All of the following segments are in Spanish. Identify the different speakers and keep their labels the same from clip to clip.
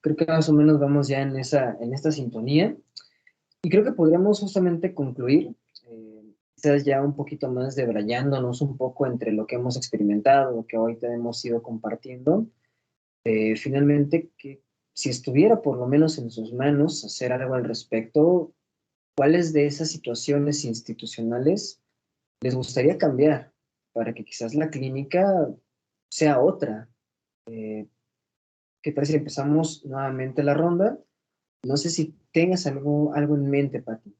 Speaker 1: Creo que más o menos vamos ya en esta sintonía. Y creo que podríamos justamente concluir, quizás ya un poquito más debrayándonos un poco entre lo que hemos experimentado, lo que hoy te hemos ido compartiendo. Finalmente, que si estuviera por lo menos en sus manos hacer algo al respecto, ¿cuáles de esas situaciones institucionales les gustaría cambiar para que quizás la clínica sea otra? ¿Qué tal si empezamos nuevamente la ronda? No sé si tengas algo en mente, Pati.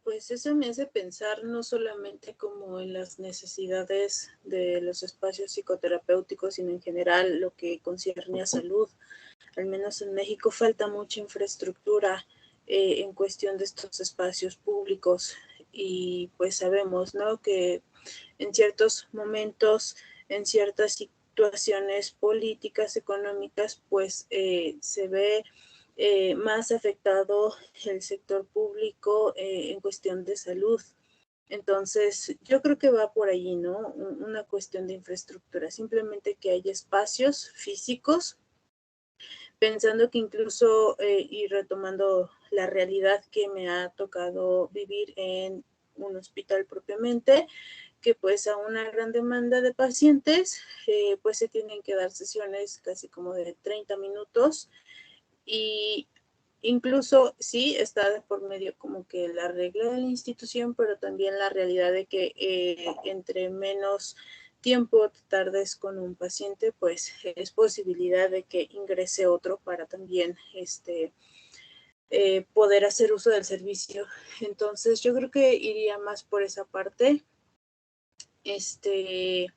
Speaker 2: Pues eso me hace pensar no solamente como en las necesidades de los espacios psicoterapéuticos, sino en general lo que concierne a salud. Al menos en México falta mucha infraestructura en cuestión de estos espacios públicos y pues sabemos, ¿no? Que en ciertos momentos, en ciertas situaciones políticas, económicas, pues se ve más afectado el sector público en cuestión de salud. Entonces, yo creo que va por allí, ¿no? Una cuestión de infraestructura, simplemente que haya espacios físicos, pensando que incluso, y retomando la realidad que me ha tocado vivir en un hospital propiamente, que pues a una gran demanda de pacientes, pues se tienen que dar sesiones casi como de 30 minutos y incluso sí está por medio como que la regla de la institución, pero también la realidad de que entre menos tiempo te tardes con un paciente, pues es posibilidad de que ingrese otro para también poder hacer uso del servicio. Entonces yo creo que iría más por esa parte. Este,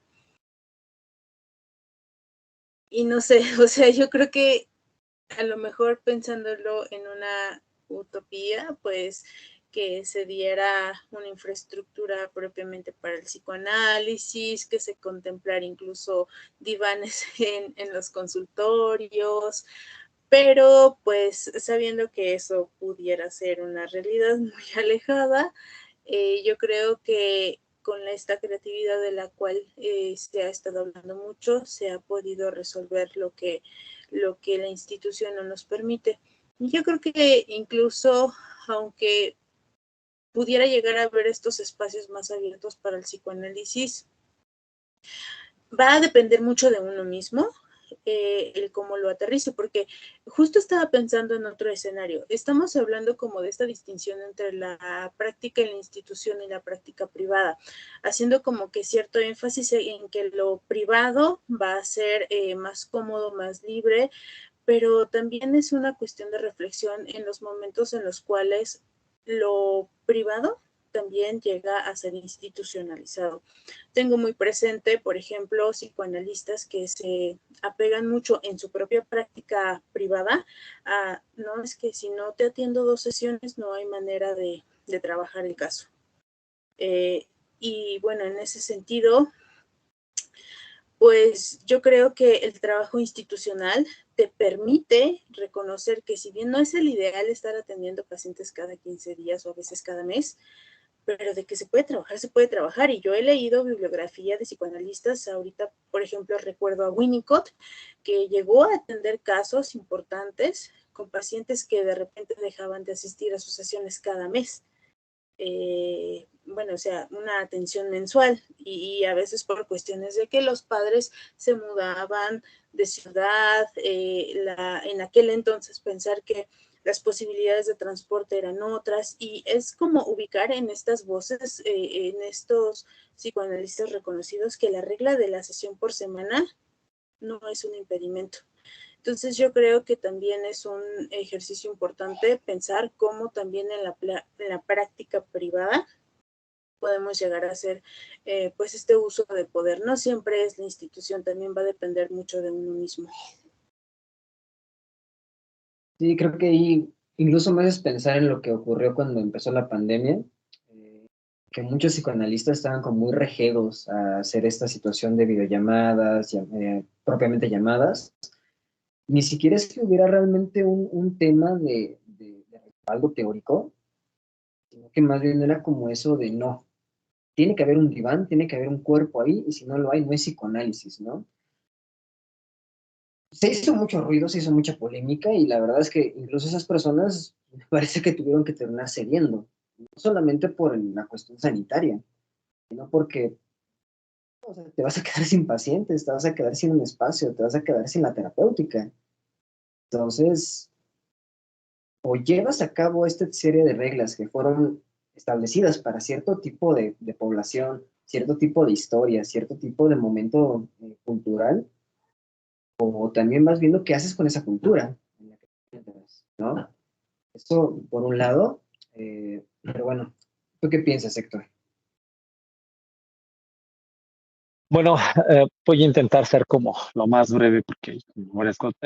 Speaker 2: y no sé, o sea, yo creo que a lo mejor pensándolo en una utopía, pues que se diera una infraestructura propiamente para el psicoanálisis, que se contemplara incluso divanes en los consultorios, pero pues sabiendo que eso pudiera ser una realidad muy alejada, yo creo que con esta creatividad de la cual se ha estado hablando mucho, se ha podido resolver lo que la institución no nos permite. Yo creo que incluso, aunque pudiera llegar a haber estos espacios más abiertos para el psicoanálisis, va a depender mucho de uno mismo, el cómo lo aterrice, porque justo estaba pensando en otro escenario. Estamos hablando como de esta distinción entre la práctica en la institución y la práctica privada, haciendo como que cierto énfasis en que lo privado va a ser más cómodo, más libre, pero también es una cuestión de reflexión en los momentos en los cuales lo privado también llega a ser institucionalizado. Tengo muy presente, por ejemplo, psicoanalistas que se apegan mucho en su propia práctica privada a, no, es que si no te atiendo 2 sesiones no hay manera de trabajar el caso. Y bueno, en ese sentido, pues yo creo que el trabajo institucional te permite reconocer que si bien no es el ideal estar atendiendo pacientes cada 15 días o a veces cada mes, pero de que se puede trabajar, se puede trabajar. Y yo he leído bibliografía de psicoanalistas, ahorita, por ejemplo, recuerdo a Winnicott, que llegó a atender casos importantes con pacientes que de repente dejaban de asistir a sus sesiones cada mes. Bueno, o sea, una atención mensual y a veces por cuestiones de que los padres se mudaban de ciudad, en aquel entonces pensar que las posibilidades de transporte eran otras y es como ubicar en estas voces, en estos psicoanalistas reconocidos que la regla de la sesión por semana no es un impedimento. Entonces yo creo que también es un ejercicio importante pensar cómo también en la práctica privada podemos llegar a hacer pues este uso de poder. No siempre es la institución, también va a depender mucho de uno mismo.
Speaker 1: Sí, creo que ahí incluso me haces pensar en lo que ocurrió cuando empezó la pandemia, que muchos psicoanalistas estaban como muy rejedos a hacer esta situación de videollamadas, propiamente llamadas. Ni siquiera es que hubiera realmente un tema de algo teórico, sino que más bien era como eso de no, tiene que haber un diván, tiene que haber un cuerpo ahí, y si no lo hay, no es psicoanálisis, ¿no? se hizo mucho ruido, se hizo mucha polémica y la verdad es que incluso esas personas me parece que tuvieron que terminar cediendo, no solamente por la cuestión sanitaria, sino porque o sea, te vas a quedar sin pacientes, te vas a quedar sin un espacio, te vas a quedar sin la terapéutica. Entonces, o llevas a cabo esta serie de reglas que fueron establecidas para cierto tipo de población, cierto tipo de historia, cierto tipo de momento cultural, o también vas viendo qué haces con esa cultura en la que te encuentras, ¿no? Eso por un lado, pero bueno, ¿tú qué piensas, Héctor?
Speaker 3: Bueno, voy a intentar ser como lo más breve porque hay varias cosas.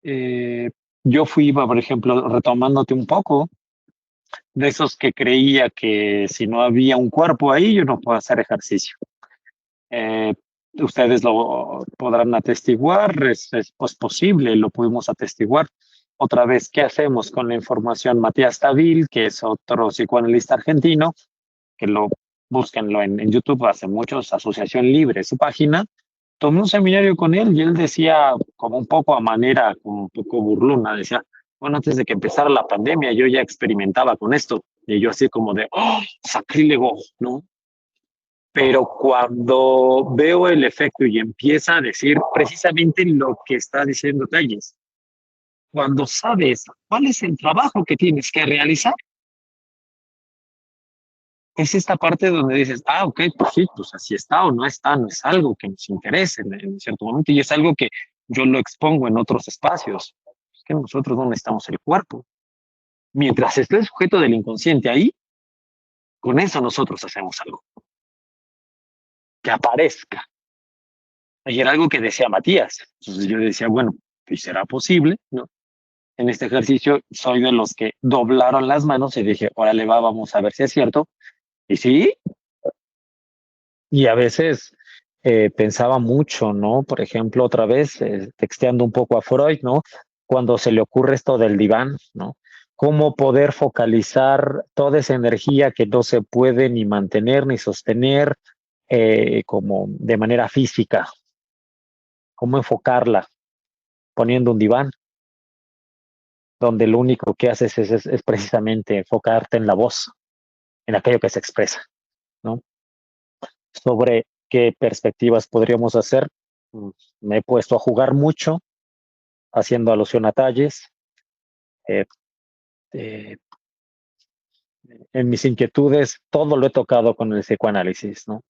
Speaker 3: Eh, yo fui, por ejemplo, retomándote un poco, de esos que creía que si no había un cuerpo ahí, yo no puedo hacer ejercicio. Eh, ustedes lo podrán atestiguar, es pues, posible, lo pudimos atestiguar. Otra vez, ¿qué hacemos con la información? Matías Tavil, que es otro psicoanalista argentino, que lo búsquenlo en YouTube, hace muchos, Asociación Libre, su página. Tomé un seminario con él y él decía, como un poco a manera, como un poco burlona, decía, bueno, antes de que empezara la pandemia, yo ya experimentaba con esto. Y yo así como de, oh, sacrílego, ¿no? Pero cuando veo el efecto y empieza a decir precisamente lo que está diciendo Talles, cuando sabes cuál es el trabajo que tienes que realizar, es esta parte donde dices, ah, ok, pues sí, pues así está o no está, no es algo que nos interese en cierto momento y es algo que yo lo expongo en otros espacios. Es que nosotros no necesitamos el cuerpo. Mientras esté el sujeto del inconsciente ahí, con eso nosotros hacemos algo, que aparezca. Y era algo que decía Matías. Entonces yo decía, bueno, pues será posible, ¿no? En este ejercicio soy de los que doblaron las manos y dije, órale, va, vamos a ver si es cierto. Y sí, y a veces pensaba mucho, ¿no? Por ejemplo, otra vez, texteando un poco a Freud, ¿no? Cuando se le ocurre esto del diván, ¿no? Cómo poder focalizar toda esa energía que no se puede ni mantener ni sostener como de manera física, cómo enfocarla poniendo un diván, donde lo único que haces es precisamente enfocarte en la voz, en aquello que se expresa, ¿no? Sobre qué perspectivas podríamos hacer, mm, me he puesto a jugar mucho, haciendo alusión a Talles. Eh, eh, en mis inquietudes, todo lo he tocado con el psicoanálisis, ¿no?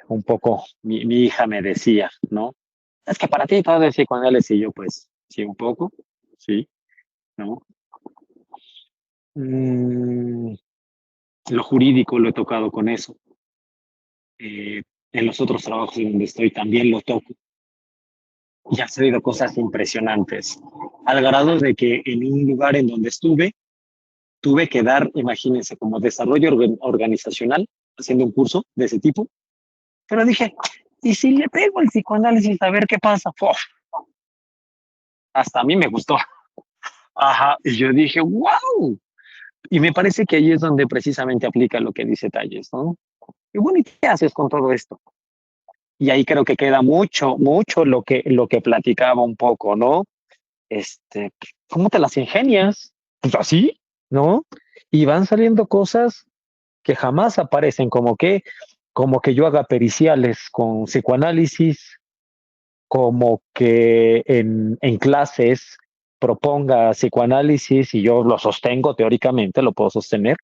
Speaker 3: Un poco, mi hija me decía, ¿no? Es que para ti todo es psicoanálisis, y yo, pues, sí, un poco, sí, ¿no? Mm, lo jurídico lo he tocado con eso. Eh, en los otros trabajos en donde estoy también lo toco. Y ha sucedido cosas impresionantes, al grado de que en un lugar en donde estuve, tuve que dar, imagínense, como desarrollo organizacional, haciendo un curso de ese tipo, pero dije, ¿y si le pego el psicoanálisis a ver qué pasa? ¡Uf! Hasta a mí me gustó. Ajá, y yo dije, wow. Y me parece que ahí es donde precisamente aplica lo que dice Talles, ¿no? Y bueno, ¿y qué haces con todo esto? Y ahí creo que queda mucho, mucho lo que platicaba un poco, ¿no? Este, ¿cómo te las ingenias? Pues así, ¿no? Y van saliendo cosas que jamás aparecen, como que yo haga periciales con psicoanálisis, como que en clases proponga psicoanálisis y yo lo sostengo teóricamente, lo puedo sostener.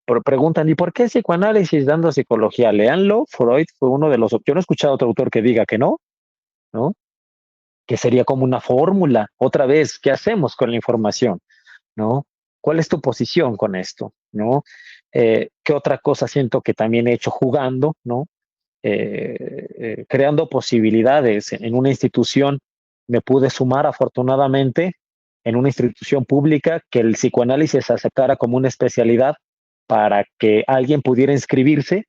Speaker 3: Pero preguntan, ¿y por qué psicoanálisis dando psicología? Leanlo, Freud fue uno de los, yo no he escuchado a otro autor que diga que no, ¿no? Que sería como una fórmula. Otra vez, ¿qué hacemos con la información? ¿No? ¿Cuál es tu posición con esto? ¿No? ¿Qué otra cosa siento que también he hecho jugando? ¿No? Creando posibilidades en una institución. Me pude sumar afortunadamente en una institución pública que el psicoanálisis se aceptara como una especialidad para que alguien pudiera inscribirse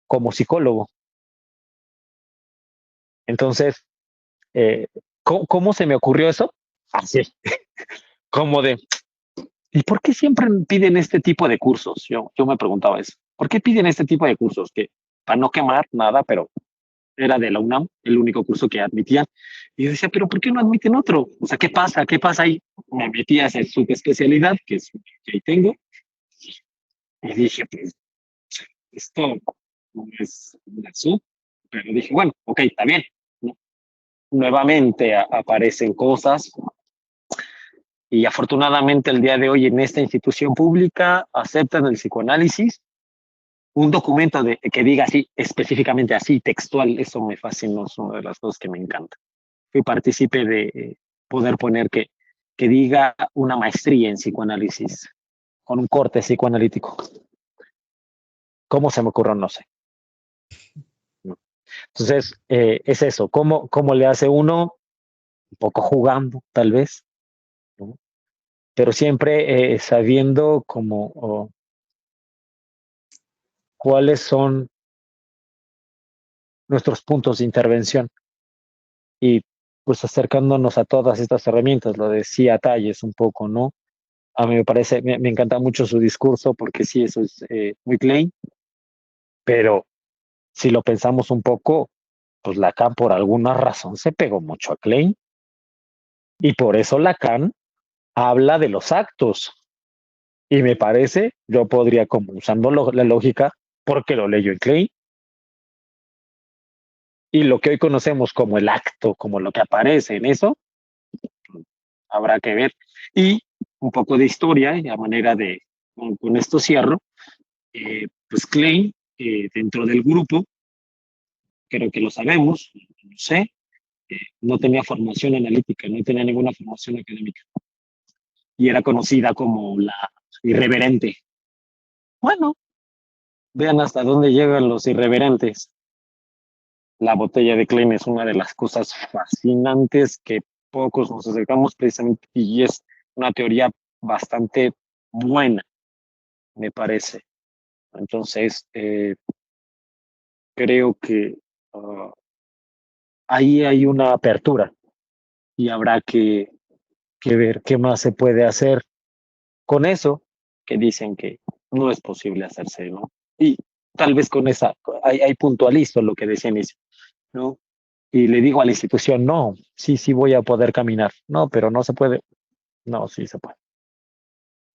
Speaker 3: como psicólogo. Entonces, eh, ¿cómo se me ocurrió eso? Así, como de, ¿y por qué siempre piden este tipo de cursos? Yo me preguntaba eso. ¿Por qué piden este tipo de cursos? Que para no quemar nada, pero era de la UNAM, el único curso que admitían. Y yo decía, pero ¿por qué no admiten otro? O sea, ¿qué pasa? ¿Qué pasa ahí? Me metí a hacer subespecialidad, que es que ahí tengo, y dije, pues, esto no es la sub, pero dije, bueno, ok, está bien, ¿no? Nuevamente aparecen cosas y afortunadamente el día de hoy en esta institución pública aceptan el psicoanálisis. Un documento que diga así, específicamente así, textual, eso me fascinó, es una de las cosas que me encanta. Fui partícipe de poder poner que diga una maestría en psicoanálisis, con un corte psicoanalítico. ¿Cómo se me ocurrió? No sé. Entonces, es eso, ¿cómo le hace uno? Un poco jugando, tal vez, ¿no? Pero siempre sabiendo cuáles son nuestros puntos de intervención y pues acercándonos a todas estas herramientas, lo decía Talles un poco, ¿no? A mí me parece, me encanta mucho su discurso porque sí, eso es muy plain, pero si lo pensamos un poco, pues Lacan por alguna razón se pegó mucho a Klein y por eso Lacan habla de los actos. Y me parece, yo podría, como usando la lógica, porque lo leyó en Klein, y lo que hoy conocemos como el acto, como lo que aparece en eso, habrá que ver. Y un poco de historia, y a manera de, con esto cierro, pues Klein, dentro del grupo, creo que lo sabemos, no sé, no tenía formación analítica, no tenía ninguna formación académica, y era conocida como la irreverente. Bueno, vean hasta dónde llegan los irreverentes. La botella de Klein es una de las cosas fascinantes que pocos nos acercamos precisamente y es una teoría bastante buena, me parece. Entonces, creo que ahí hay una apertura y habrá que ver qué más se puede hacer con eso que dicen que no es posible hacerse, ¿no? Y tal vez con esa, hay puntualizo lo que decían, ¿no? Y le digo a la institución, no, sí voy a poder caminar. No, pero no se puede. No, sí se puede.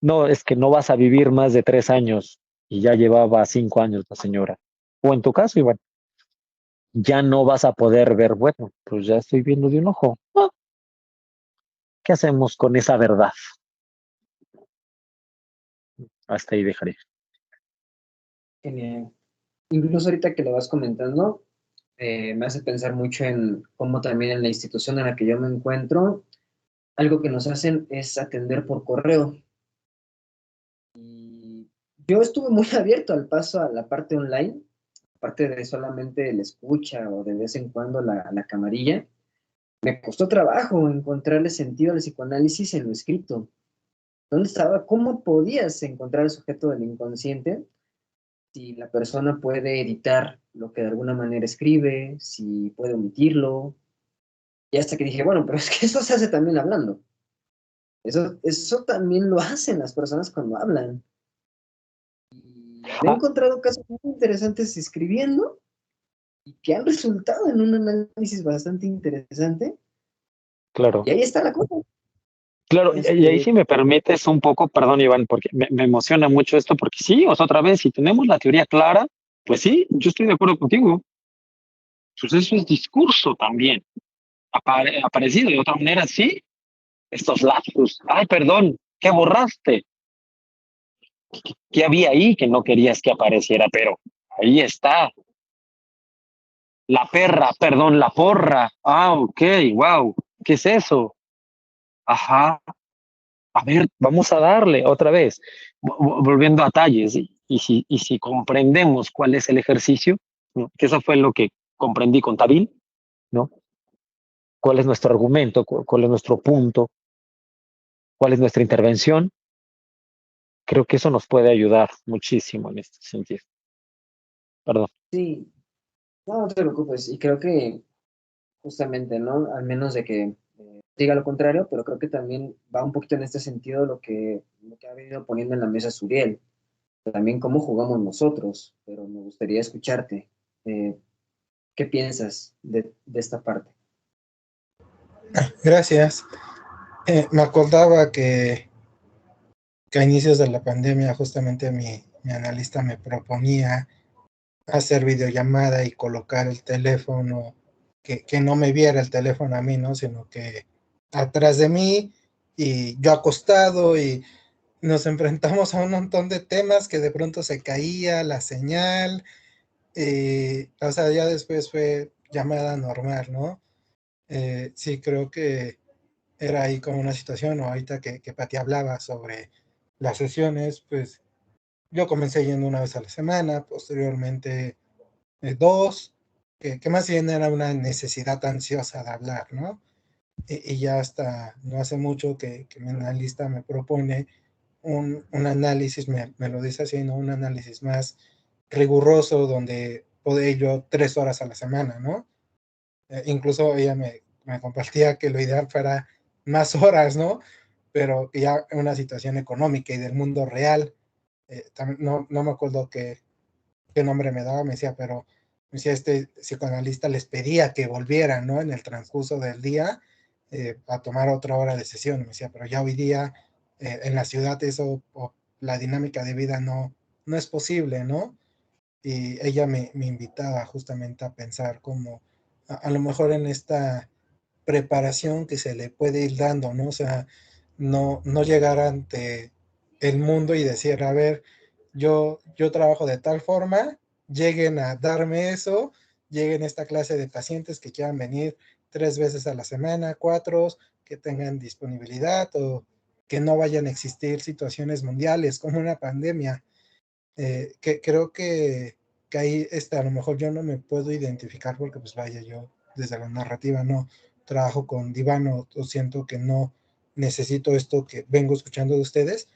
Speaker 3: No, es que no vas a vivir más de 3 años y ya llevaba 5 años la señora. O en tu caso, Iván, ya no vas a poder ver, bueno, pues ya estoy viendo de un ojo. Ah, ¿qué hacemos con esa verdad? Hasta ahí dejaré.
Speaker 1: Genial. Incluso ahorita que lo vas comentando, me hace pensar mucho en cómo también en la institución en la que yo me encuentro, algo que nos hacen es atender por correo. Y yo estuve muy abierto al paso a la parte online, aparte de solamente la escucha o de vez en cuando la camarilla. Me costó trabajo encontrarle sentido al psicoanálisis en lo escrito. ¿Dónde estaba? ¿Cómo podías encontrar el sujeto del inconsciente si la persona puede editar lo que de alguna manera escribe, si puede omitirlo? Y hasta que dije, bueno, pero es que eso se hace también hablando. Eso también lo hacen las personas cuando hablan. Y me he
Speaker 3: Ah,
Speaker 1: encontrado casos muy interesantes escribiendo y que han resultado en un análisis bastante interesante. Y
Speaker 3: claro.
Speaker 1: ahí está la cosa.
Speaker 3: Claro, y ahí
Speaker 1: Este,
Speaker 3: sí me permites un poco, perdón, Iván, porque me emociona mucho esto, porque sí, o sea, otra vez, si tenemos la teoría clara, pues sí, yo estoy de acuerdo contigo. Pues eso es discurso también. Aparecido de otra manera, sí. Estos lapsus. Ay, perdón, ¿qué borraste? ¿Qué había ahí que no querías que apareciera? Pero ahí está. La perra, perdón, la porra. Ah, ok, wow. ¿Qué es eso? Ajá. A ver, vamos a darle otra vez, volviendo a talles, y si comprendemos cuál es el ejercicio, ¿no? Que eso fue lo que comprendí con Tabil, ¿no? ¿Cuál es nuestro argumento? ¿Cuál es nuestro punto? ¿Cuál es nuestra intervención? Creo que eso nos puede ayudar muchísimo en este sentido. Perdón.
Speaker 1: sí, no te preocupes. Y creo que justamente, ¿no? Al menos de que diga lo contrario, pero creo que también va un poquito en este sentido lo que ha venido poniendo en la mesa Suriel. También cómo jugamos nosotros, pero me gustaría escucharte. Eh, ¿Qué piensas de esta parte?
Speaker 4: Gracias. Me acordaba que a inicios de la pandemia justamente mi analista me proponía hacer videollamada y colocar el teléfono, que no me viera el teléfono a mí, ¿no? Sino que atrás de mí y yo acostado y nos enfrentamos a un montón de temas que de pronto se caía la señal, o sea, ya después fue llamada normal, ¿no? Sí, creo que era ahí como una situación, o ahorita que Pati hablaba sobre las sesiones, pues yo comencé yendo una vez a la semana, posteriormente dos, que más bien era una necesidad ansiosa de hablar, ¿no? Y ya hasta no hace mucho que mi analista me propone un análisis, me lo dice así, ¿no? Un análisis más riguroso donde puedo yo 3 horas a la semana, ¿no? Incluso ella me compartía que lo ideal fuera más horas, ¿no? Pero que ya en una situación económica y del mundo real, también, no me acuerdo qué nombre me daba, me decía, pero me decía, este psicoanalista les pedía que volvieran, ¿no? En el transcurso del día a tomar otra hora de sesión. Me decía, pero ya hoy día en la ciudad eso, o la dinámica de vida no es posible, ¿no? Y ella me invitaba justamente a pensar como a lo mejor en esta preparación que se le puede ir dando, ¿no? O sea, no llegar ante el mundo y decir, a ver, yo trabajo de tal forma, lleguen a darme eso, lleguen esta clase de pacientes que quieran venir 3 veces a la semana, 4, que tengan disponibilidad o que no vayan a existir situaciones mundiales como una pandemia. Que creo que ahí a lo mejor yo no me puedo identificar porque pues vaya, yo desde la narrativa no trabajo con divano o siento que no necesito esto que vengo escuchando de ustedes,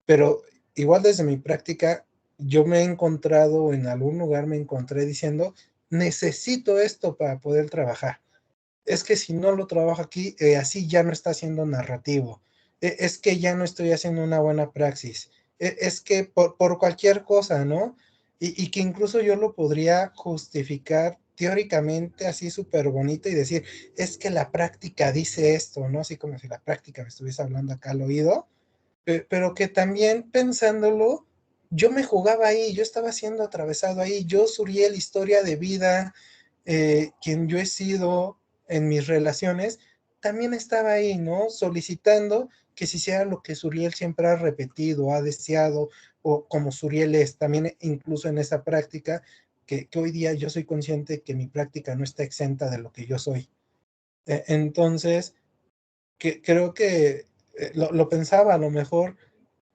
Speaker 4: pero igual desde mi práctica yo me he encontrado, en algún lugar me encontré diciendo, necesito esto para poder trabajar. Es que si no lo trabajo aquí, así ya no está siendo narrativo. Es que ya no estoy haciendo una buena praxis. Es que por cualquier cosa, ¿no? Y que incluso yo lo podría justificar teóricamente así súper bonito y decir, es que la práctica dice esto, ¿no? Así como si la práctica me estuviese hablando acá al oído, pero que también pensándolo, yo me jugaba ahí, yo estaba siendo atravesado ahí, yo Suriel, historia de vida, quien yo he sido en mis relaciones, también estaba ahí, ¿no? Solicitando que se hiciera lo que Suriel siempre ha repetido, ha deseado, o como Suriel es, también incluso en esa práctica, que hoy día yo soy consciente que mi práctica no está exenta de lo que yo soy. Entonces, creo que lo pensaba a lo mejor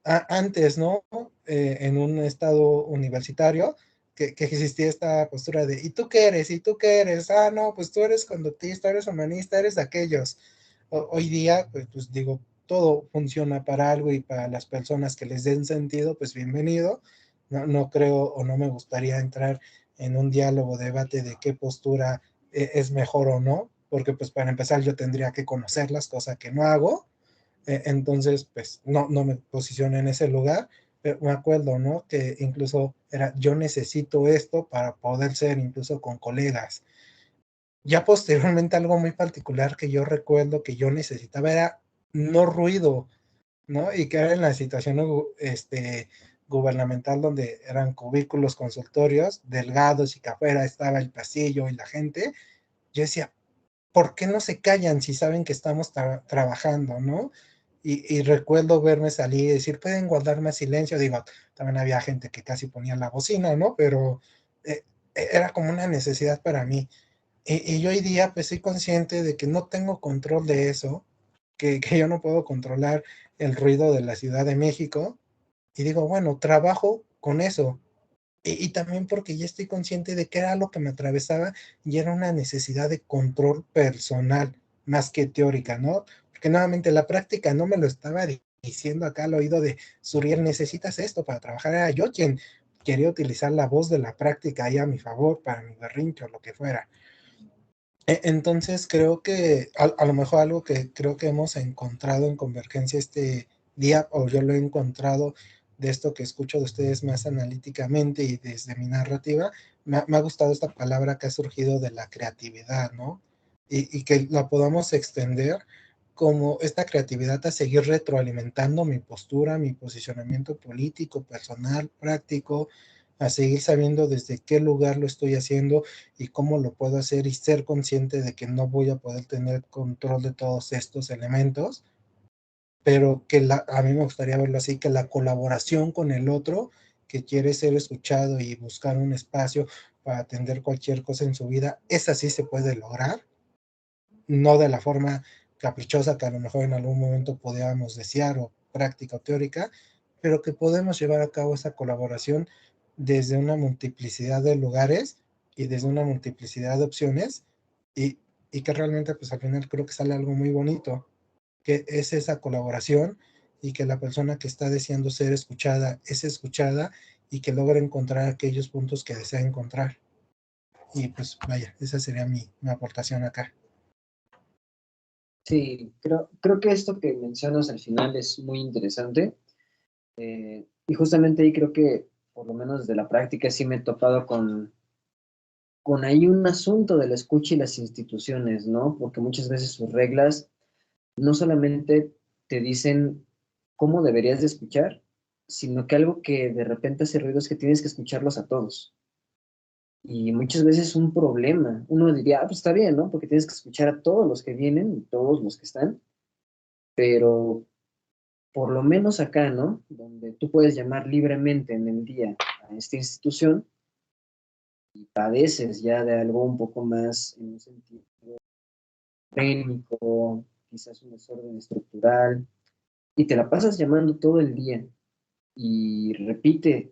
Speaker 4: antes, ¿no? En un estado universitario, que existía esta postura de, ¿y tú qué eres? ¿Y tú qué eres? Ah, no, pues tú eres conductista, eres humanista, eres de aquellos. Hoy día, pues digo, todo funciona para algo y para las personas que les den sentido, pues bienvenido. No creo o no me gustaría entrar en un diálogo, debate de qué postura es mejor o no, porque pues para empezar yo tendría que conocerlas, cosa que no hago. Entonces, pues no me posicioné en ese lugar, pero me acuerdo, ¿no? Que incluso era, yo necesito esto para poder ser incluso con colegas. Ya posteriormente algo muy particular que yo recuerdo que yo necesitaba era no ruido, ¿no? Y que era en la situación gubernamental donde eran cubículos consultorios delgados y que afuera estaba el pasillo y la gente. Yo decía, ¿por qué no se callan si saben que estamos trabajando, ¿no? Y recuerdo verme salir y decir, pueden guardar más silencio. Digo, también había gente que casi ponía la bocina, ¿no? Pero eh, era como una necesidad para mí. Y yo hoy día pues soy consciente de que no tengo control de eso, que yo no puedo controlar el ruido de la Ciudad de México. Y digo, bueno, trabajo con eso. Y también porque ya estoy consciente de que era lo que me atravesaba y era una necesidad de control personal más que teórica, ¿no? Porque nuevamente la práctica no me lo estaba diciendo acá al oído de Suriel, necesitas esto para trabajar. Era yo quien quería utilizar la voz de la práctica ahí a mi favor, para mi berrinche o lo que fuera. Entonces creo que a lo mejor algo que creo que hemos encontrado en Convergencia este día, o yo lo he encontrado de esto que escucho de ustedes más analíticamente y desde mi narrativa, me ha gustado esta palabra que ha surgido de la creatividad, ¿no? Y que la podamos extender como esta creatividad a seguir retroalimentando mi postura, mi posicionamiento político, personal, práctico, a seguir sabiendo desde qué lugar lo estoy haciendo y cómo lo puedo hacer y ser consciente de que no voy a poder tener control de todos estos elementos, pero que a mí me gustaría verlo así, que la colaboración con el otro que quiere ser escuchado y buscar un espacio para atender cualquier cosa en su vida, esa sí se puede lograr, no de la forma caprichosa que a lo mejor en algún momento podíamos desear o práctica o teórica, pero que podemos llevar a cabo esa colaboración desde una multiplicidad de lugares y desde una multiplicidad de opciones y que realmente pues al final creo que sale algo muy bonito, que es esa colaboración y que la persona que está deseando ser escuchada es escuchada y que logra encontrar aquellos puntos que desea encontrar. Y pues vaya, esa sería mi aportación acá.
Speaker 1: Sí, creo que esto que mencionas al final es muy interesante. Y justamente ahí creo que, por lo menos desde la práctica, sí me he topado con ahí un asunto de la escucha y las instituciones, ¿no? Porque muchas veces sus reglas no solamente te dicen cómo deberías de escuchar, sino que algo que de repente hace ruido es que tienes que escucharlos a todos. Y muchas veces es un problema. Uno diría, ah, pues está bien, ¿no? Porque tienes que escuchar a todos los que vienen y todos los que están, pero por lo menos acá, ¿no? Donde tú puedes llamar libremente en el día a esta institución y padeces ya de algo un poco más en un sentido técnico, quizás un desorden estructural, y te la pasas llamando todo el día y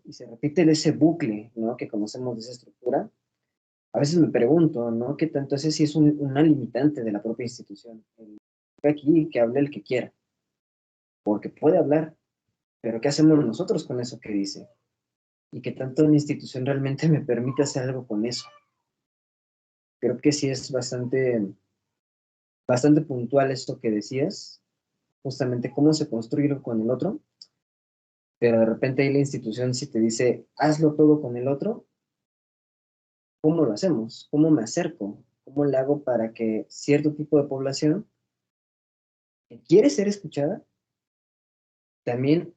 Speaker 1: se repite ese bucle, ¿no? Que conocemos de esa estructura. A veces me pregunto, ¿no? ¿Qué tanto ese sí es una limitante de la propia institución? Aquí que hable el que quiera, porque puede hablar, pero ¿qué hacemos nosotros con eso que dice? Y qué tanto una institución realmente me permite hacer algo con eso. Creo que sí es bastante puntual esto que decías, justamente cómo se construye con el otro, pero de repente ahí la institución si te dice, hazlo todo con el otro, ¿cómo lo hacemos? ¿Cómo me acerco? ¿Cómo le hago para que cierto tipo de población que quiere ser escuchada también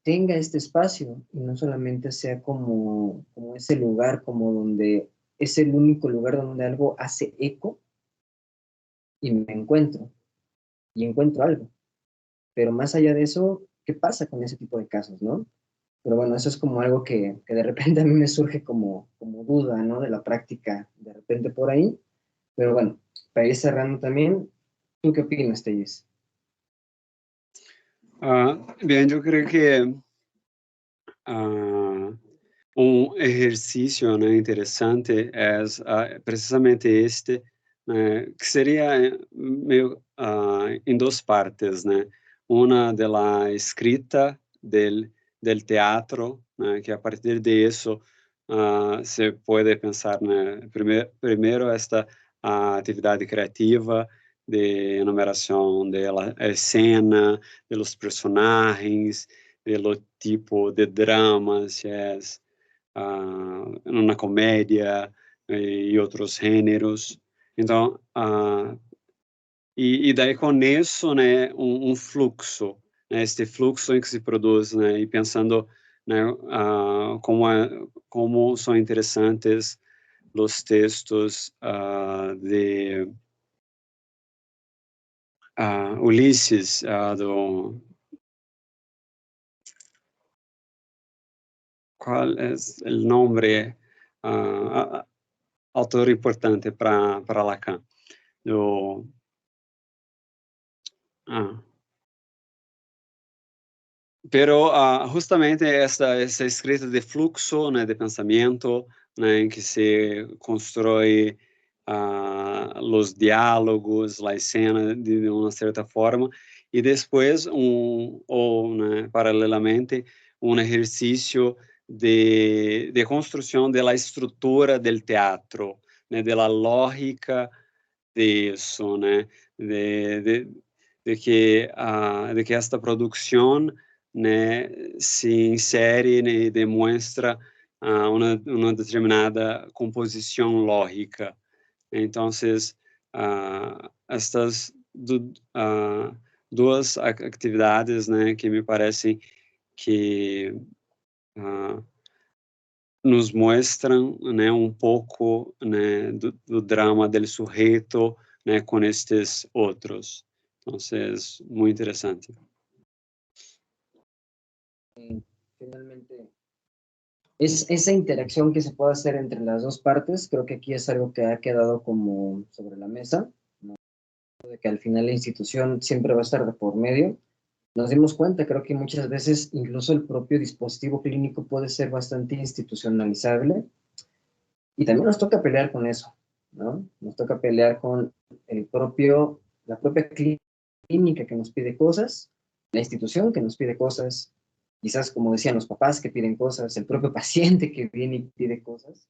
Speaker 1: tenga este espacio y no solamente sea como ese lugar, como donde es el único lugar donde algo hace eco y me encuentro y encuentro algo? Pero más allá de eso, ¿qué pasa con ese tipo de casos, no? Pero bueno, eso es como algo que de repente a mí me surge como duda, ¿no? De la práctica, de repente por ahí. Pero bueno, para ir cerrando también, ¿tú qué opinas, Telles?
Speaker 5: Bien, yo creo que um exercício, né, interessante é precisamente este, né, que seria meio em duas partes, né? Uma de la escrita del teatro, né, que a partir de isso se pode pensar, né, primeiro esta atividade criativa de enumeração da cena, de los personagens, pelo tipo de drama, se é uma comédia e outros gêneros. Então, e daí com isso, né, fluxo, né, este fluxo em que se produz, né, e pensando, né, como são interessantes os textos de Ulisses, do qual é o nome, autor importante para Lacan, pero justamente essa escrita de fluxo, né, de pensamento, né, em que se constrói os diálogos, a cena de uma certa forma, e depois né, paralelamente, exercício de construção da estrutura do teatro, né, da lógica disso, né, de que esta produção, né, se insere, né, e demonstra uma determinada composição lógica. Então, estas duas atividades, né, que me parecem que nos mostram, né, um pouco, né, do drama del sujeito, né, com estes outros. Então, muito interessante.
Speaker 1: Finalmente, es esa interacción que se puede hacer entre las dos partes, creo que aquí es algo que ha quedado como sobre la mesa, ¿no? De que al final la institución siempre va a estar de por medio. Nos dimos cuenta, creo que muchas veces incluso el propio dispositivo clínico puede ser bastante institucionalizable y también nos toca pelear con eso, ¿no? Nos toca pelear con la propia clínica que nos pide cosas, la institución que nos pide cosas, quizás como decían los papás que piden cosas, el propio paciente que viene y pide cosas,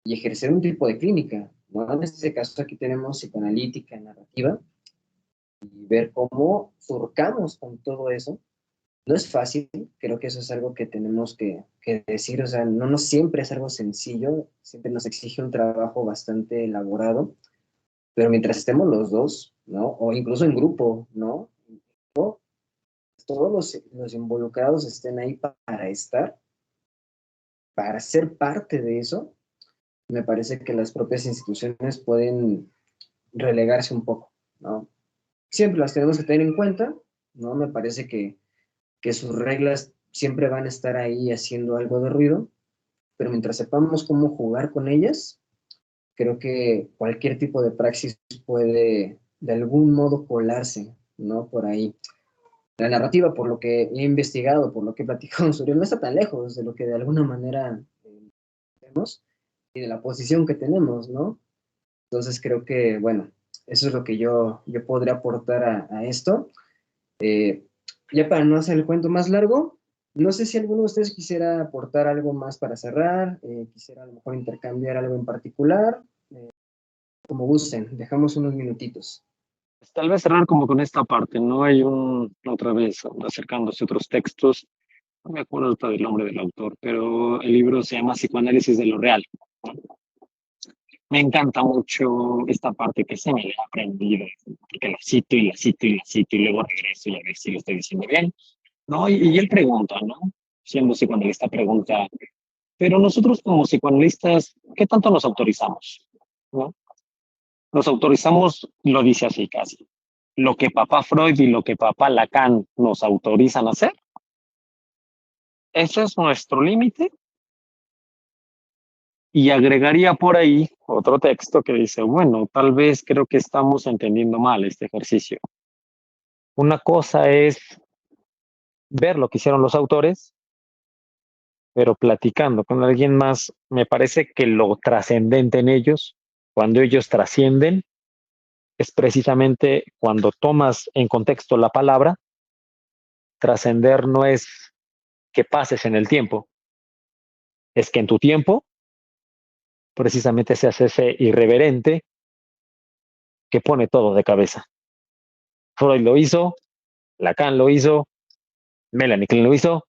Speaker 1: y ejercer un tipo de clínica, ¿no? En este caso aquí tenemos psicoanalítica, narrativa, y ver cómo surcamos con todo eso. No es fácil, creo que eso es algo que tenemos que decir, o sea, no siempre es algo sencillo, siempre nos exige un trabajo bastante elaborado, pero mientras estemos los dos, ¿no? O incluso en grupo, ¿no? Todos los involucrados estén ahí para ser parte de eso, me parece que las propias instituciones pueden relegarse un poco, ¿no? Siempre las tenemos que tener en cuenta, ¿no? Me parece que sus reglas siempre van a estar ahí haciendo algo de ruido, pero mientras sepamos cómo jugar con ellas, creo que cualquier tipo de praxis puede de algún modo colarse, ¿no? Por ahí. La narrativa, por lo que he investigado, por lo que he platicado sobre, no está tan lejos de lo que de alguna manera tenemos y de la posición que tenemos, ¿no? Entonces creo que, bueno, eso es lo que yo podría aportar a esto. Ya para no hacer el cuento más largo, no sé si alguno de ustedes quisiera aportar algo más para cerrar, quisiera a lo mejor intercambiar algo en particular, como gusten, dejamos unos minutitos.
Speaker 3: Tal vez cerrar como con esta parte, ¿no? Hay otra vez, acercándose a otros textos, no me acuerdo ahorita del nombre del autor, pero el libro se llama Psicoanálisis de lo Real. Me encanta mucho esta parte que se me ha aprendido, porque la cito y la cito y la cito y luego regreso y a ver si lo estoy diciendo bien, ¿no? Y él pregunta, ¿no? Siendo psicoanalista, pregunta, pero nosotros como psicoanalistas, ¿qué tanto nos autorizamos? ¿No? Nos autorizamos, lo dice así casi, lo que papá Freud y lo que papá Lacan nos autorizan a hacer. Ese es nuestro límite. Y agregaría por ahí otro texto que dice, bueno, tal vez creo que estamos entendiendo mal este ejercicio. Una cosa es ver lo que hicieron los autores, pero platicando con alguien más, me parece que lo trascendente en ellos, cuando ellos trascienden, es precisamente cuando tomas en contexto la palabra. Trascender no es que pases en el tiempo, es que en tu tiempo precisamente seas ese irreverente que pone todo de cabeza. Freud lo hizo, Lacan lo hizo, Melanie Klein lo hizo.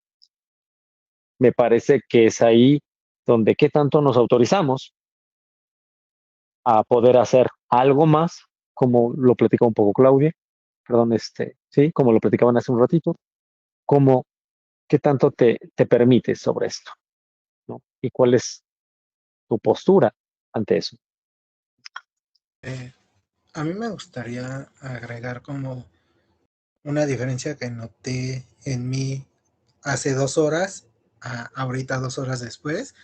Speaker 3: Me parece que es ahí donde qué tanto nos autorizamos a poder hacer algo más, como lo platicó un poco Claudia, perdón, sí, como lo platicaban hace un ratito, como qué tanto te permites sobre esto, ¿no? Y cuál es tu postura ante eso.
Speaker 4: A mí me gustaría agregar como una diferencia que noté en mí hace 2 horas, ahorita 2 horas después,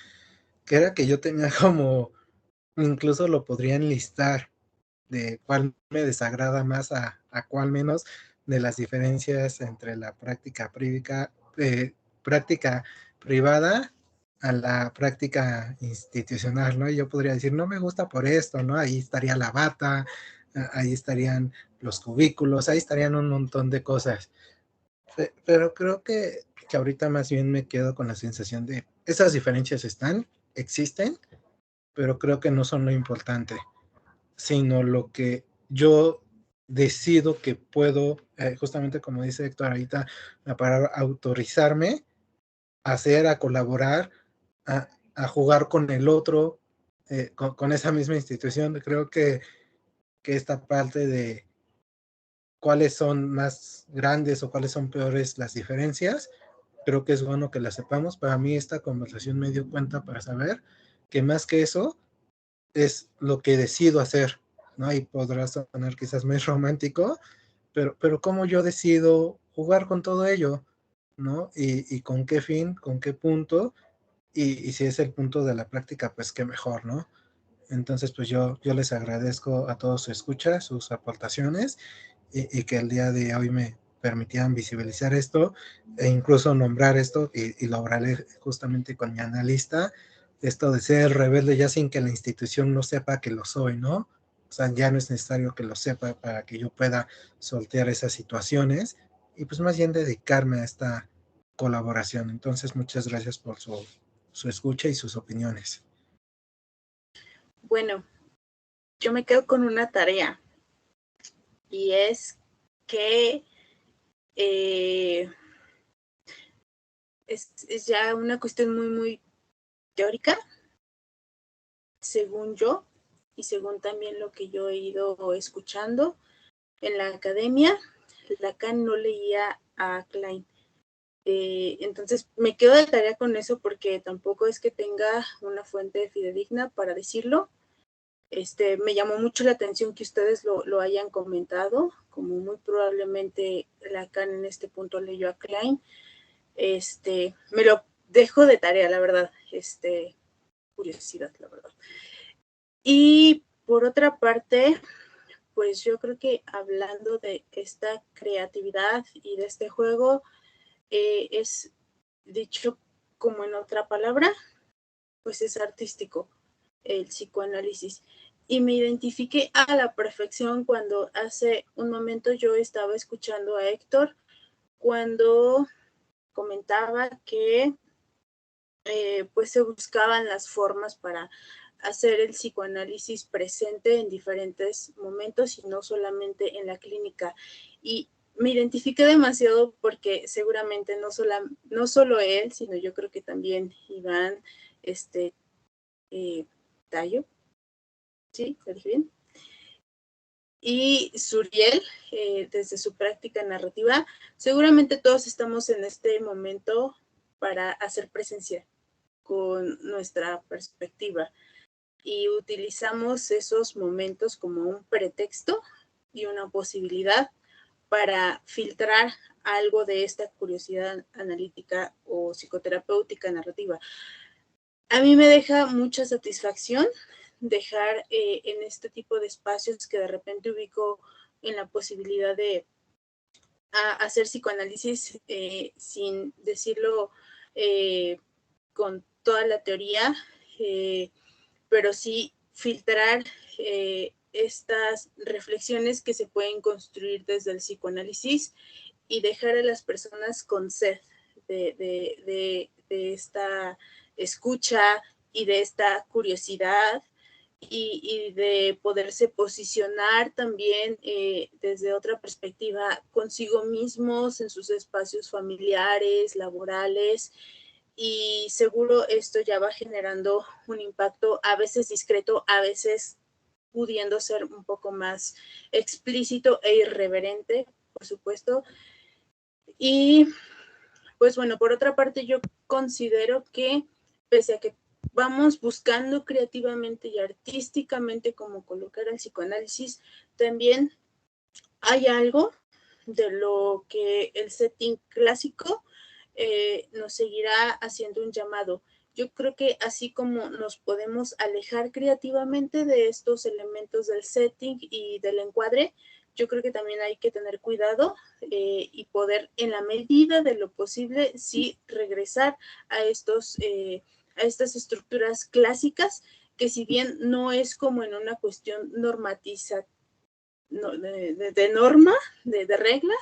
Speaker 4: que era que yo tenía como, incluso lo podría enlistar de cuál me desagrada más a cuál menos, de las diferencias entre la práctica privada a la práctica institucional, ¿no? Y yo podría decir, no me gusta por esto, ¿no? Ahí estaría la bata, ahí estarían los cubículos, ahí estarían un montón de cosas. Pero creo que ahorita más bien me quedo con la sensación de esas diferencias existen, pero creo que no son lo importante, sino lo que yo decido que puedo, justamente como dice Héctor ahorita, la palabra autorizarme a hacer, a colaborar a jugar con el otro, con esa misma institución. Creo que esta parte de cuáles son más grandes o cuáles son peores las diferencias, creo que es bueno que la sepamos. Para mí esta conversación me dio cuenta para saber que más que eso es lo que decido hacer, ¿no? Y podrá sonar quizás muy romántico, pero cómo yo decido jugar con todo ello, ¿no? Y con qué fin, con qué punto, y si es el punto de la práctica, pues qué mejor, ¿no? Entonces, pues yo les agradezco a todos su escucha, sus aportaciones, y que el día de hoy me permitieran visibilizar esto e incluso nombrar esto, y lograré justamente con mi analista esto de ser rebelde ya sin que la institución no sepa que lo soy, ¿no? O sea, ya no es necesario que lo sepa para que yo pueda soltear esas situaciones y pues más bien dedicarme a esta colaboración. Entonces, muchas gracias por su escucha y sus opiniones.
Speaker 2: Bueno, yo me quedo con una tarea y es que es ya una cuestión muy, muy teórica, según yo, y según también lo que yo he ido escuchando en la academia. Lacan no leía a Klein. Entonces me quedo de tarea con eso porque tampoco es que tenga una fuente fidedigna para decirlo. Me llamó mucho la atención que ustedes lo hayan comentado, como muy probablemente Lacan en este punto leyó a Klein. Me lo dejo de tarea, la verdad. Curiosidad, la verdad. Y por otra parte, pues yo creo que hablando de esta creatividad y de este juego, es dicho como en otra palabra, pues es artístico el psicoanálisis. Y me identifiqué a la perfección cuando hace un momento yo estaba escuchando a Héctor cuando comentaba que pues se buscaban las formas para hacer el psicoanálisis presente en diferentes momentos y no solamente en la clínica. Y me identifiqué demasiado porque seguramente no solo él, sino yo creo que también Iván Tayo, ¿sí? ¿Lo dije bien? Y Suriel, desde su práctica narrativa, seguramente todos estamos en este momento para hacer presencia con nuestra perspectiva y utilizamos esos momentos como un pretexto y una posibilidad para filtrar algo de esta curiosidad analítica o psicoterapéutica narrativa. A mí me deja mucha satisfacción dejar en este tipo de espacios que de repente ubico en la posibilidad de hacer psicoanálisis sin decirlo con toda la teoría, pero sí filtrar estas reflexiones que se pueden construir desde el psicoanálisis y dejar a las personas con sed de esta escucha y de esta curiosidad y de poderse posicionar también desde otra perspectiva consigo mismos en sus espacios familiares, laborales, y seguro esto ya va generando un impacto a veces discreto, a veces pudiendo ser un poco más explícito e irreverente, por supuesto. Y pues bueno, por otra parte yo considero que pese a que vamos buscando creativamente y artísticamente cómo colocar el psicoanálisis, también hay algo de lo que el setting clásico nos seguirá haciendo un llamado. Yo creo que así como nos podemos alejar creativamente de estos elementos del setting y del encuadre, yo creo que también hay que tener cuidado y poder, en la medida de lo posible, sí regresar a estas estructuras clásicas, que si bien no es como en una cuestión normatizativa, de norma, de regla,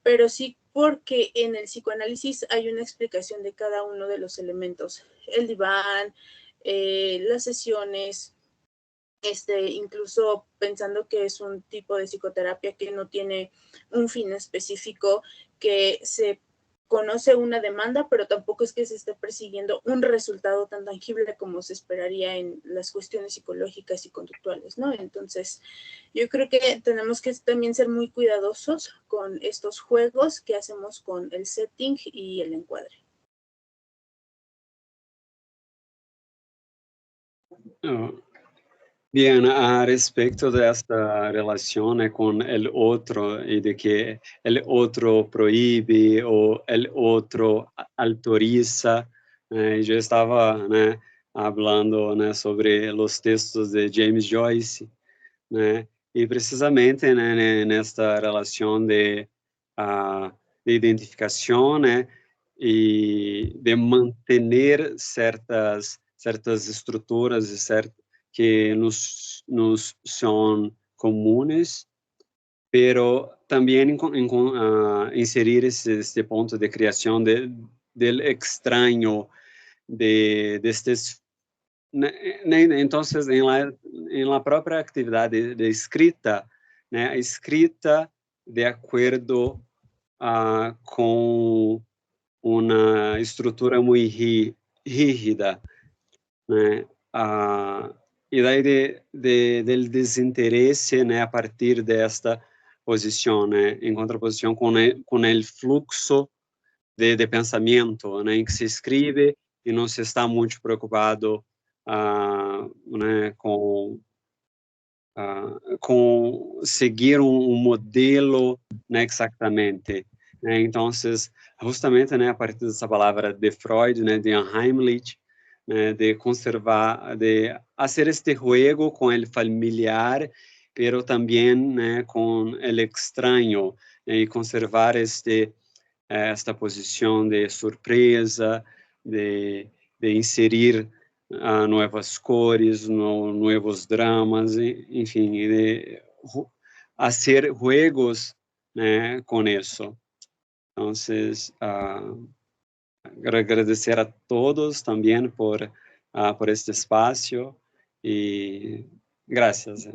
Speaker 2: pero sí porque en el psicoanálisis hay una explicación de cada uno de los elementos, el diván, las sesiones, incluso pensando que es un tipo de psicoterapia que no tiene un fin específico, que se conoce una demanda, pero tampoco es que se esté persiguiendo un resultado tan tangible como se esperaría en las cuestiones psicológicas y conductuales, ¿no? Entonces, yo creo que tenemos que también ser muy cuidadosos con estos juegos que hacemos con el setting y el encuadre.
Speaker 5: Bien, a respecto de esta relación con el otro y de que el otro prohíbe o el otro autoriza, yo estaba hablando sobre los textos de James Joyce, y precisamente en esta relación de identificación y de mantener ciertas estructuras que nos son comunes, pero también inserir este punto de creación del extraño, de estos. Entonces, en la propia actividad de escrita, escrita de acuerdo con una estructura muy rígida, e daí del desinteresse, a partir desta posição, em contraposição com o fluxo de pensamento, em que se escreve e não se está muito preocupado com seguir modelo, exatamente. Então, justamente, a partir dessa palavra de Freud, de Heimlich, de conservar, de fazer este juego com o familiar, pero também com o extraño, e conservar esta posição de surpresa, de inserir novas cores, novos dramas, enfim, de fazer juegos com isso. Então, agradecer a todos também por este espaço e graças.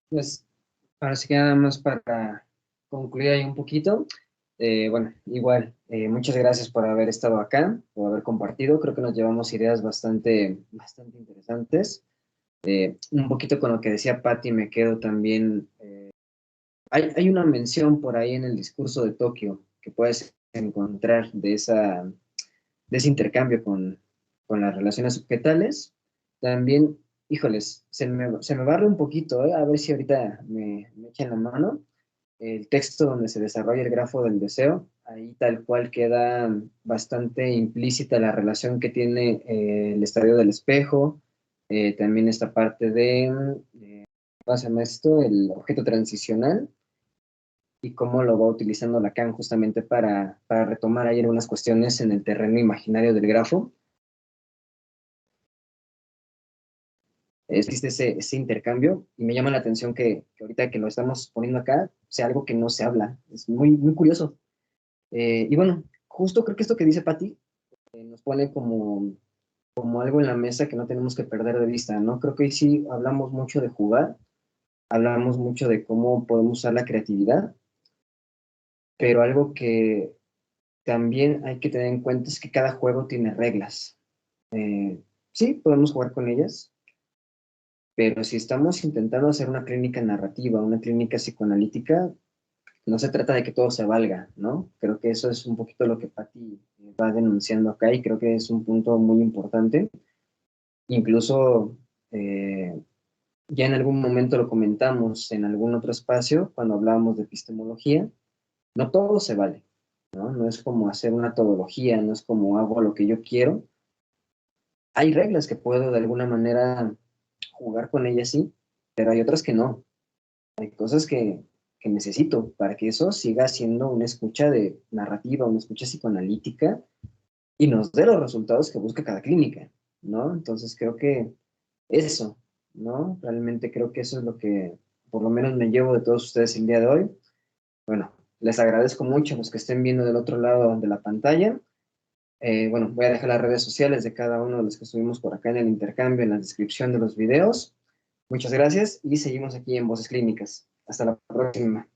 Speaker 1: Pues, ahora sí que nada más para concluir ahí un poquito. Bueno, igual, muchas gracias por haber estado acá, por haber compartido. Creo que nos llevamos ideas bastante interesantes. Un poquito con lo que decía Patti me quedo también. Hay una mención por ahí en el discurso de Tokio que puedes encontrar de ese intercambio con las relaciones objetales. También, híjoles, se me barre un poquito, a ver si ahorita me echan la mano. El texto donde se desarrolla el grafo del deseo, ahí tal cual queda bastante implícita la relación que tiene el estadio del espejo, también esta parte ¿cómo se llama esto? El objeto transicional, y cómo lo va utilizando Lacan justamente para retomar ahí algunas cuestiones en el terreno imaginario del grafo. Existe ese intercambio, y me llama la atención que ahorita que lo estamos poniendo acá, sea algo que no se habla. Es muy, muy curioso. Y bueno, justo creo que esto que dice Patti nos pone como algo en la mesa que no tenemos que perder de vista, ¿no? Creo que hoy sí hablamos mucho de jugar, hablamos mucho de cómo podemos usar la creatividad, pero algo que también hay que tener en cuenta es que cada juego tiene reglas. Sí, podemos jugar con ellas, pero si estamos intentando hacer una clínica narrativa, una clínica psicoanalítica, no se trata de que todo se valga, ¿no? Creo que eso es un poquito lo que Patti va denunciando acá, y creo que es un punto muy importante. Incluso ya en algún momento lo comentamos en algún otro espacio, cuando hablábamos de epistemología, no todo se vale, ¿no? No es como hacer una todología, no es como hago lo que yo quiero. Hay reglas que puedo de alguna manera jugar con ellas, sí, pero hay otras que no. Hay cosas que necesito para que eso siga siendo una escucha de narrativa, una escucha psicoanalítica, y nos dé los resultados que busca cada clínica, ¿no? Entonces creo que eso, ¿no? Realmente creo que eso es lo que por lo menos me llevo de todos ustedes el día de hoy. Bueno, les agradezco mucho a los que estén viendo del otro lado de la pantalla. Bueno, voy a dejar las redes sociales de cada uno de los que estuvimos por acá en el intercambio en la descripción de los videos. Muchas gracias y seguimos aquí en Voces Clínicas. Hasta la próxima.